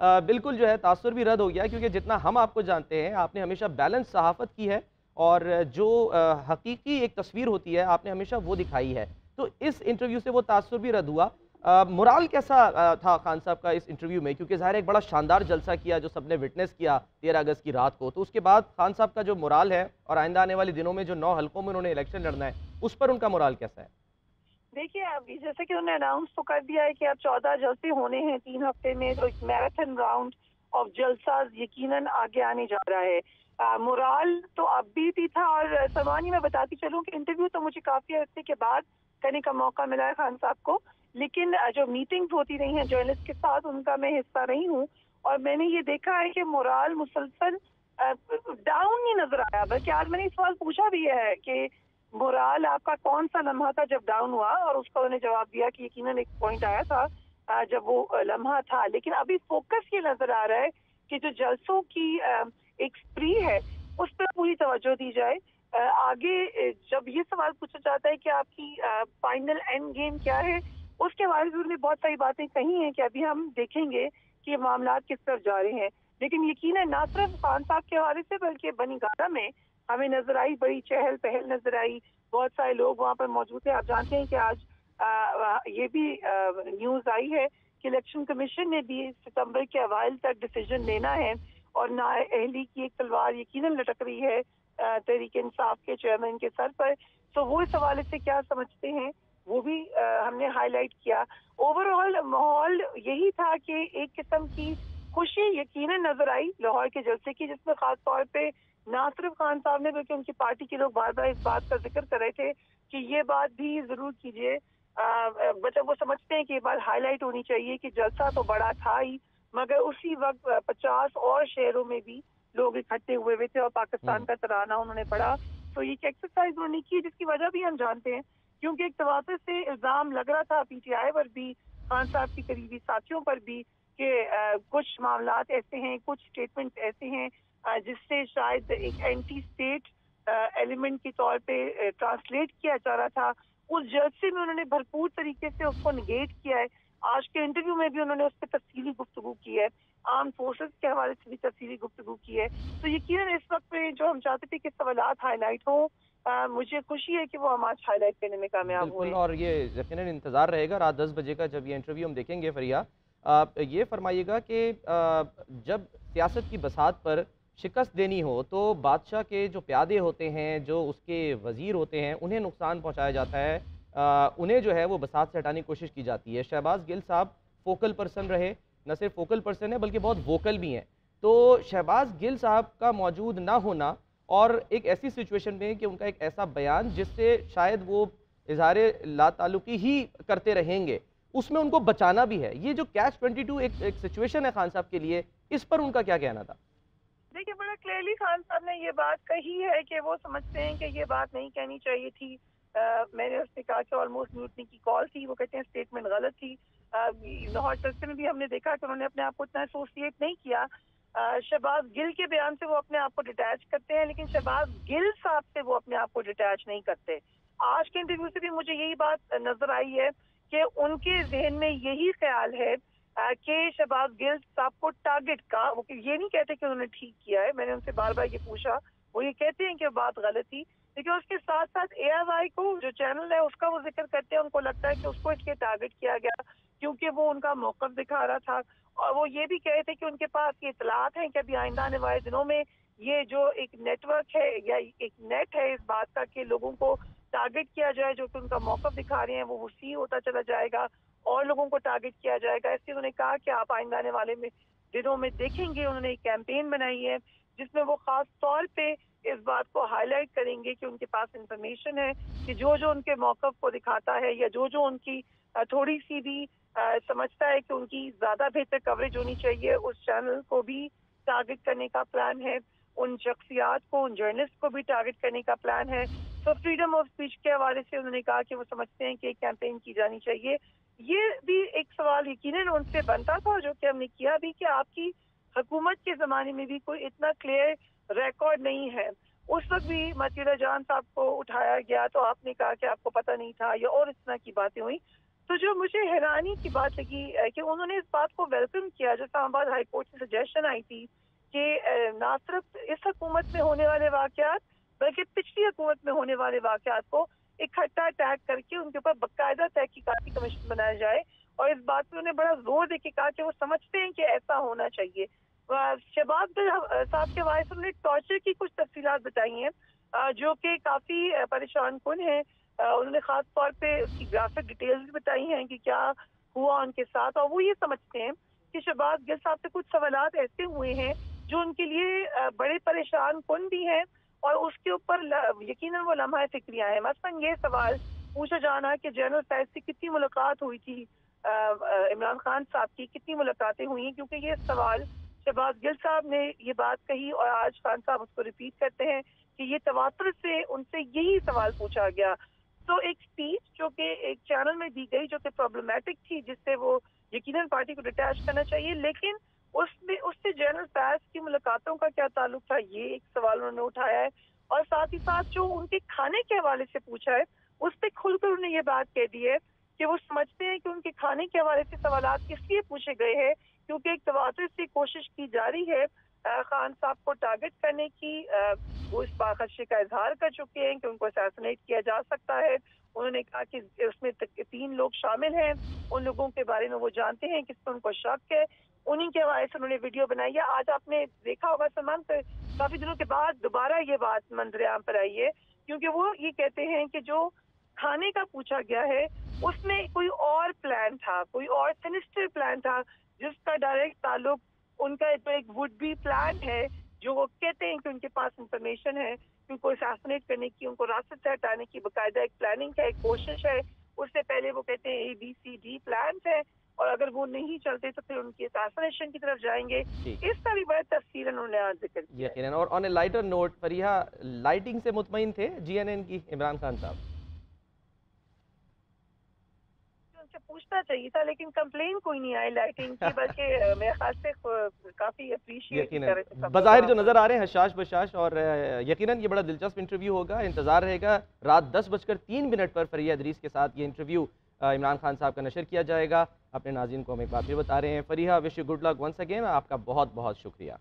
بالکل جو ہے تاثر بھی رد ہو گیا، کیونکہ جتنا ہم آپ کو جانتے ہیں آپ نے ہمیشہ بیلنس صحافت کی ہے، اور جو حقیقی ایک تصویر ہوتی ہے آپ نے ہمیشہ وہ دکھائی ہے، تو اس انٹرویو سے وہ تاثر بھی رد ہوا۔ مورال کیسا تھا خان صاحب کا اس انٹرویو میں؟ کیونکہ ظاہر ایک بڑا شاندار جلسہ کیا جو سب نے وٹنس کیا 13 اگست کی رات کو، تو اس کے بعد خان صاحب کا جو مورال ہے اور آئندہ آنے والے دنوں میں جو 9 حلقوں میں انہوں نے الیکشن لڑنا ہے اس پر ان کا مورال کیسا ہے؟ دیکھیے اب جیسے کہ انہوں نے اناؤنس تو کر دیا ہے کہ اب 14 جلسے ہونے ہیں 3 ہفتے میں، تو ایک میراتھن راؤنڈ آف جلسہ یقیناً آگے آنے جا رہا ہے۔ مورال تو اب بھی تھا، اور سوانی میں بتاتی چلوں کہ انٹرویو تو مجھے کافی عرصے کے بعد کرنے کا موقع ملا ہے خان صاحب کو، لیکن جو میٹنگز ہوتی رہی ہیں جرنلسٹ کے ساتھ ان کا میں حصہ رہی ہوں، اور میں نے یہ دیکھا ہے کہ مورال مسلسل ڈاؤن نہیں نظر آیا، بلکہ آج میں نے سوال پوچھا بھی ہے کہ مورال آپ کا کون سا لمحہ تھا جب ڈاؤن ہوا، اور اس کو انہوں نے جواب دیا کہ یقیناً ایک پوائنٹ آیا تھا جب وہ لمحہ تھا، لیکن ابھی فوکس یہ نظر آ رہا ہے کہ جو جلسوں کی ایک اسپری ہے اس پر پوری توجہ دی جائے۔ آگے جب یہ سوال پوچھا جاتا ہے کہ آپ کی فائنل اینڈ گیم کیا ہے، اس کے بارے میں انہوں نے بہت ساری باتیں کہی ہیں کہ ابھی ہم دیکھیں گے کہ یہ معاملات کس طرف جا رہے ہیں، لیکن یقیناً نہ صرف خان صاحب کے حوالے سے بلکہ بنی گاڑا میں ہمیں نظر آئی بڑی چہل پہل نظر آئی، بہت سارے لوگ وہاں پر موجود تھے۔ آپ جانتے ہیں کہ آج یہ بھی نیوز آئی ہے کہ الیکشن کمیشن نے بھی ستمبر کے اوائل تک ڈیسیجن لینا ہے، اور نااہلی کی ایک تلوار یقیناً لٹک رہی ہے تحریک انصاف کے چیئرمین کے سر پر، تو وہ اس حوالے سے کیا سمجھتے ہیں وہ بھی ہم نے ہائی لائٹ کیا۔ اوور آل ماحول یہی تھا کہ ایک قسم کی خوشی یقیناً نظر آئی لاہور کے جلسے کی، جس میں خاص طور پہ نہ صرف خان صاحب نے بلکہ ان کی پارٹی کے لوگ بار بار اس بات کا ذکر کر رہے تھے کہ یہ بات بھی ضرور کیجیے، مطلب وہ سمجھتے ہیں کہ یہ بات ہائی لائٹ ہونی چاہیے کہ جلسہ تو بڑا تھا ہی، مگر اسی وقت 50 اور شہروں میں بھی لوگ اکٹھے ہوئے تھے اور پاکستان کا ترانہ انہوں نے پڑھا، تو یہ ایک ایکسرسائز انہوں نے کی جس کی وجہ بھی ہم جانتے ہیں، کیونکہ ایک تواتر سے الزام لگ رہا تھا پی ٹی آئی پر بھی، خان صاحب کی قریبی ساتھیوں پر بھی، کہ کچھ معاملات ایسے ہیں، کچھ اسٹیٹمنٹ ایسے ہیں جس سے شاید ایک اینٹی اسٹیٹ ایلیمنٹ کے طور پہ ٹرانسلیٹ کیا جا رہا تھا۔ اس جلسے میں انہوں نے بھرپور طریقے سے اس کو نگیٹ کیا ہے، آج کے انٹرویو میں بھی انہوں نے اس پہ تفصیلی گفتگو کی ہے، آرم فورسز کے حوالے سے بھی تفصیلی گفتگو کی ہے، تو یقیناً اس وقت پہ جو ہم چاہتے تھے کہ سوالات ہائی لائٹ ہوں، مجھے خوشی ہے کہ وہ ہم آج ہائی لائٹ کرنے میں کامیاب ہوئے۔ بالکل، اور یہ یقیناً انتظار رہے گا رات 10 بجے کا جب یہ انٹرویو ہم دیکھیں گے۔ فریہ، آپ یہ فرمائیے گا کہ جب سیاست کی بساط پر شکست دینی ہو تو بادشاہ کے جو پیادے ہوتے ہیں، جو اس کے وزیر ہوتے ہیں، انہیں نقصان پہنچایا جاتا ہے، انہیں جو ہے وہ بساط سے ہٹانے کی کوشش کی جاتی ہے۔ شہباز گل صاحب فوکل پرسن رہے، نہ صرف فوکل پرسن ہے بلکہ بہت ووکل بھی ہیں، تو شہباز گل صاحب کا موجود نہ ہونا اور ایک ایسی سچویشن میں کہ ان کا ایک ایسا بیان جس سے شاید وہ اظہار لا تعلقی ہی کرتے رہیں گے، اس میں ان کو بچانا بھی ہے، یہ جو کیچ 22 ایک سچویشن ہے خان صاحب کے لیے، اس پر ان کا کیا کہنا تھا؟ دیکھیے بڑا کلیئرلی خان صاحب نے یہ بات کہی ہے کہ وہ سمجھتے ہیں کہ یہ بات نہیں کہنی چاہیے تھی، میں نے اس سے کہا کہ آلموسٹ میوٹنی کی کال تھی، وہ کہتے ہیں اسٹیٹمنٹ غلط تھی، لاہور جلسے میں بھی ہم نے دیکھا کہ انہوں نے اپنے آپ کو اتنا ایسوسیٹ نہیں کیا، شہباز گل کے بیان سے وہ اپنے آپ کو ڈیٹیچ کرتے ہیں، لیکن شہباز گل صاحب سے وہ اپنے آپ کو ڈیٹیچ نہیں کرتے۔ آج کے انٹرویو سے بھی مجھے یہی بات نظر آئی ہے کہ ان کے ذہن میں یہی خیال ہے کہ شہباز گل صاحب کو ٹارگٹ کا، وہ یہ نہیں کہتے کہ انہوں نے ٹھیک کیا ہے، میں نے ان سے بار بار یہ پوچھا، وہ یہ کہتے ہیں کہ بات غلط تھی، لیکن اس کے ساتھ ساتھ اے آئی وائی کو جو چینل ہے اس کا وہ ذکر کرتے ہیں، ان کو لگتا ہے کہ اس کو اس لیے ٹارگٹ کیا گیا کیونکہ وہ ان کا موقف دکھا رہا تھا، اور وہ یہ بھی کہے تھے کہ ان کے پاس یہ اطلاعات ہیں کہ ابھی آئندہ آنے والے دنوں میں یہ جو ایک نیٹ ورک ہے یا ایک نیٹ ہے اس بات کا کہ لوگوں کو ٹارگٹ کیا جائے، جو کہ ان کا موقف دکھا رہے ہیں وہ وسیع ہوتا چلا جائے گا اور لوگوں کو ٹارگٹ کیا جائے گا، اس لیے انہوں نے کہا کہ آپ آئندہ آنے والے دنوں میں دیکھیں گے، انہوں نے ایک کیمپین بنائی ہے جس میں وہ خاص طور پہ اس بات کو ہائی لائٹ کریں گے کہ ان کے پاس انفارمیشن ہے کہ جو ان کے موقف کو دکھاتا ہے یا جو ان کی تھوڑی سی بھی سمجھتا ہے کہ ان کی زیادہ بہتر کوریج ہونی چاہیے، اس چینل کو بھی ٹارگٹ کرنے کا پلان ہے، ان شخصیات کو، ان جرنلسٹ کو بھی ٹارگٹ کرنے کا پلان ہے، تو فریڈم آف اسپیچ کے حوالے سے انہوں نے کہا کہ وہ سمجھتے ہیں کہ ایک کیمپین کی جانی چاہیے۔ یہ بھی ایک سوال یقیناً ان سے بنتا تھا جو کہ ہم نے کیا بھی کہ آپ کی حکومت کے زمانے میں بھی کوئی اتنا کلیئر ریکارڈ نہیں ہے، اس وقت بھی متیرہ جان صاحب کو اٹھایا گیا تو آپ نے کہا کہ آپ کو پتہ نہیں تھا یا اور اس طرح کی باتیں ہوئی، تو جو مجھے حیرانی کی بات لگی کہ انہوں نے اس بات کو ویلکم کیا جو اسلام آباد ہائی کورٹ سے سجیشن آئی تھی کہ نہ صرف اس حکومت میں ہونے والے واقعات بلکہ پچھلی حکومت میں ہونے والے واقعات کو اکٹھا ٹیگ کر کے ان کے اوپر باقاعدہ تحقیقاتی کمیشن بنایا جائے، اور اس بات پہ انہیں بڑا زور دے کے کہا کہ وہ سمجھتے ہیں کہ ایسا ہونا چاہیے۔ شہباز صاحب کے وائس انہوں نے ٹارچر کی کچھ تفصیلات بتائی ہیں جو کہ کافی پریشان کن ہیں۔ انہوں نے خاص طور پہ اس کی گرافک ڈیٹیلز بھی بتائی ہیں کہ کیا ہوا ان کے ساتھ، اور وہ یہ سمجھتے ہیں کہ شہباز گل صاحب سے کچھ سوالات ایسے ہوئے ہیں جو ان کے لیے بڑے پریشان کن بھی ہیں، اور اس کے اوپر یقیناً وہ لمحہ فکریاں ہیں۔ مثلاً یہ سوال پوچھا جانا کہ جنرل فیض سے کتنی ملاقات ہوئی تھی عمران خان صاحب کی، کتنی ملاقاتیں ہوئی ہیں، کیونکہ یہ سوال شہباز گل صاحب نے یہ بات کہی اور آج خان صاحب اس کو ریپیٹ کرتے ہیں کہ یہ تواتر سے ان سے یہی سوال پوچھا گیا۔ تو ایک اسپیچ جو کہ ایک چینل میں دی گئی جو کہ پرابلمٹک تھی، جس سے وہ یقیناً پارٹی کو ڈیٹیچ کرنا چاہیے، لیکن اس سے جنرل فیض کی ملاقاتوں کا کیا تعلق تھا، یہ ایک سوال انہوں نے اٹھایا ہے۔ اور ساتھ ہی ساتھ جو ان کے کھانے کے حوالے سے پوچھا ہے اس پہ کھل کر انہوں نے یہ بات کہہ دی ہے کہ وہ سمجھتے ہیں کہ ان کے کھانے کے حوالے سے سوالات اس لیے پوچھے گئے ہیں کیونکہ ایک تواتر سے کوشش کی جا رہی ہے خان صاحب کو ٹارگٹ کرنے کی۔ وہ اس خدشے کا اظہار کر چکے ہیں کہ ان کو اسیسنیٹ کیا جا سکتا ہے۔ انہوں نے کہا کہ اس میں 3 لوگ شامل ہیں، ان لوگوں کے بارے میں وہ جانتے ہیں کس پر ان کو شک ہے، انہی کے حوالے سے انہوں نے ویڈیو بنائی ہے۔ آج آپ نے دیکھا ہوگا سلمان، کافی دنوں کے بعد دوبارہ یہ بات منظر عام پر آئی ہے، کیونکہ وہ یہ کہتے ہیں کہ جو کھانے کا پوچھا گیا ہے اس میں کوئی اور پلان تھا، کوئی اور سینسٹر پلان تھا جس کا ڈائریکٹ تعلق ان کا جو ایک وڈ بی پلان ہے، جو وہ کہتے ہیں کہ ان کے پاس انفارمیشن ہے کہ ان کو اسیسنیٹ کرنے کی، ان کو راست سے ہٹانے کی باقاعدہ ایک پلاننگ ہے، ایک کوشش ہے۔ اس سے پہلے وہ کہتے ہیں ABCD پلانز ہے، اور اگر وہ نہیں چلتے تو پھر ان کی اسیسنیشن کی طرف جائیں گے۔ اس کا بھی بڑا تفصیل انہوں نے آج ذکر کیا۔ یقیناً۔ اور آن اے لائٹر نوٹ، فریحہ لائٹنگ سے مطمئن تھے GNN کی عمران خان صاحب؟ ان سے پوچھنا چاہیے تھا لیکن کمپلین کوئی نہیں آئی لائٹنگ کی، بلکہ میرے خیال سے کافی اپریشیٹ کر رہے تھے۔ بظاہر جو نظر آ رہے ہیں حشاش بشاش، اور یقیناً یہ بڑا دلچسپ انٹرویو ہوگا، انتظار رہے گا۔ رات 10:03 پر فریحہ ادریس کے ساتھ یہ انٹرویو عمران خان صاحب کا نشر کیا جائے گا۔ اپنے ناظرین کو ہم ایک بات پھر بتا رہے ہیں، Fariha wish you good luck once again, آپ کا بہت بہت شکریہ۔